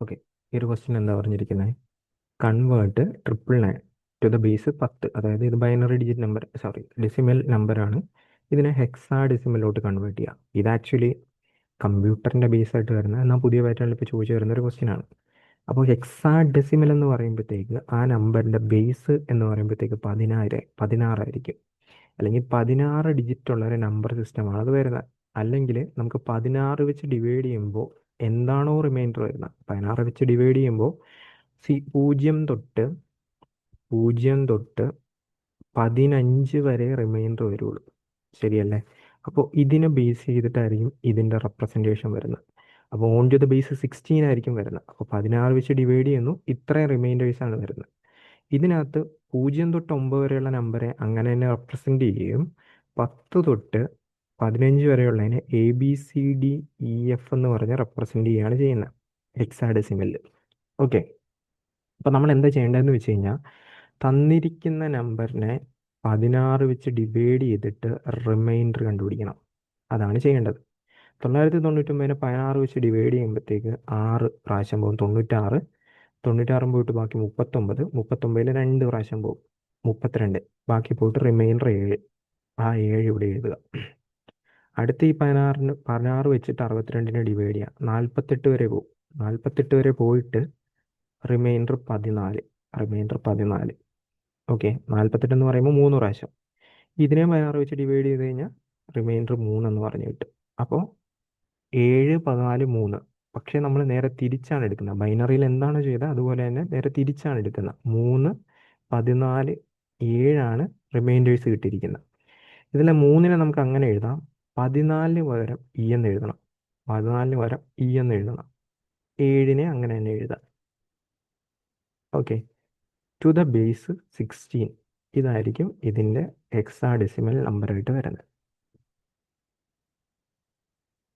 Okay, ഈ ഒരു question എന്താ പറഞ്ഞിരിക്കുന്നത്? Convert 999 to the base 10. അതായത് ഇത് binary digit number, sorry decimal നമ്പറാണ്. ഇതിനെ ഹെക്സാ ഡെസിമലിലോട്ട് കൺവേർട്ട് ചെയ്യുക. ഇത് ആക്ച്വലി കമ്പ്യൂട്ടറിൻ്റെ ബേസ് ആയിട്ട് വരുന്ന, എന്നാൽ പുതിയ പാറ്റേണിൽ ഇപ്പോൾ ചോദിച്ചു വരുന്ന ഒരു ക്വസ്റ്റ്യൻ ആണ്. അപ്പോൾ ഹെക്സാ ഡെസിമൽ എന്ന് പറയുമ്പോഴത്തേക്ക് ആ നമ്പറിൻ്റെ ബേസ് എന്ന് പറയുമ്പോഴത്തേക്ക് 16 അല്ലെങ്കിൽ 16 ഡിജിറ്റ് ഉള്ള ഒരു നമ്പർ സിസ്റ്റമാണ് അത് വരുന്നത്. അല്ലെങ്കിൽ നമുക്ക് 16 വെച്ച് ഡിവൈഡ് ചെയ്യുമ്പോൾ എന്താണോ റിമൈൻഡർ വരുന്നത്, 16 വെച്ച് ഡിവൈഡ് ചെയ്യുമ്പോൾ 0 തൊട്ട് 15 വരെ റിമൈൻഡർ വരുള്ളൂ. ശരിയല്ലേ? അപ്പോൾ ഇതിനെ ബേസ് ചെയ്തിട്ടായിരിക്കും ഇതിൻ്റെ റെപ്രസെൻറ്റേഷൻ വരുന്നത്. അപ്പോൾ ഓൺ ടു ദ ബേസ് 16 ആയിരിക്കും വരുന്നത്. അപ്പോൾ 16 വെച്ച് ഡിവൈഡ് ചെയ്യുന്നു, ഇത്രയും റിമൈൻഡേഴ്സാണ് വരുന്നത്. ഇതിനകത്ത് 0 തൊട്ട് 9 വരെയുള്ള നമ്പറെ അങ്ങനെ തന്നെ റെപ്രസെൻ്റ് ചെയ്യുകയും 10 തൊട്ട് 15 വരെയുള്ളതിനെ ABCDEF എന്ന് പറഞ്ഞ് റെപ്രസെൻ്റ് ചെയ്യുകയാണ് ചെയ്യുന്നത് ഹെക്സാഡെസിമലിൽ. ഓക്കെ, അപ്പോൾ നമ്മൾ എന്താ ചെയ്യേണ്ടതെന്ന് വെച്ച് കഴിഞ്ഞാൽ തന്നിരിക്കുന്ന നമ്പറിനെ 16 വെച്ച് ഡിവൈഡ് ചെയ്തിട്ട് റിമൈൻഡർ കണ്ടുപിടിക്കണം. അതാണ് ചെയ്യേണ്ടത്. 999 16 വെച്ച് ഡിവൈഡ് ചെയ്യുമ്പോഴത്തേക്ക് 6 പ്രാവശ്യം പോകും, 96. 96 പോയിട്ട് ബാക്കി 39. 39 2 പ്രാവശ്യം പോകും, 32. ബാക്കി പോയിട്ട് റിമൈൻഡർ 7. ആ 7 ഇവിടെ എഴുതുക. അടുത്ത ഈ 16 വെച്ചിട്ട് 62 ഡിവൈഡ് ചെയ്യുക, 48 വരെ പോകും. 48 വരെ പോയിട്ട് റിമൈൻഡർ 14. ഓക്കെ, 48 എന്ന് പറയുമ്പോൾ 3 പ്രാവശ്യം. ഇതിനെ 16 വെച്ച് ഡിവൈഡ് ചെയ്ത് കഴിഞ്ഞാൽ റിമൈൻഡർ 3 എന്ന് പറഞ്ഞു കിട്ടും. അപ്പോൾ 7, 14, 3. പക്ഷേ നമ്മൾ നേരെ തിരിച്ചാണ് എടുക്കുന്നത്. ബൈനറിയിൽ എന്താണ് ചെയ്തത് അതുപോലെ തന്നെ നേരെ തിരിച്ചാണ് എടുക്കുന്നത്. 3, 14, 7 റിമൈൻഡേഴ്സ് കിട്ടിയിരിക്കുന്നത്. ഇതിലെ 3 നമുക്ക് അങ്ങനെ എഴുതാം. 14 പകരം ഇ എന്ന് എഴുതണം. 14 പകരം ഇ എന്ന് എഴുതണം. 7 അങ്ങനെ തന്നെ എഴുതാം. ഓക്കെ, ടു ദ ബേസ് 16 ഇതായിരിക്കും ഇതിൻ്റെ ഹെക്സാഡെസിമൽ നമ്പറായിട്ട് വരുന്നത്.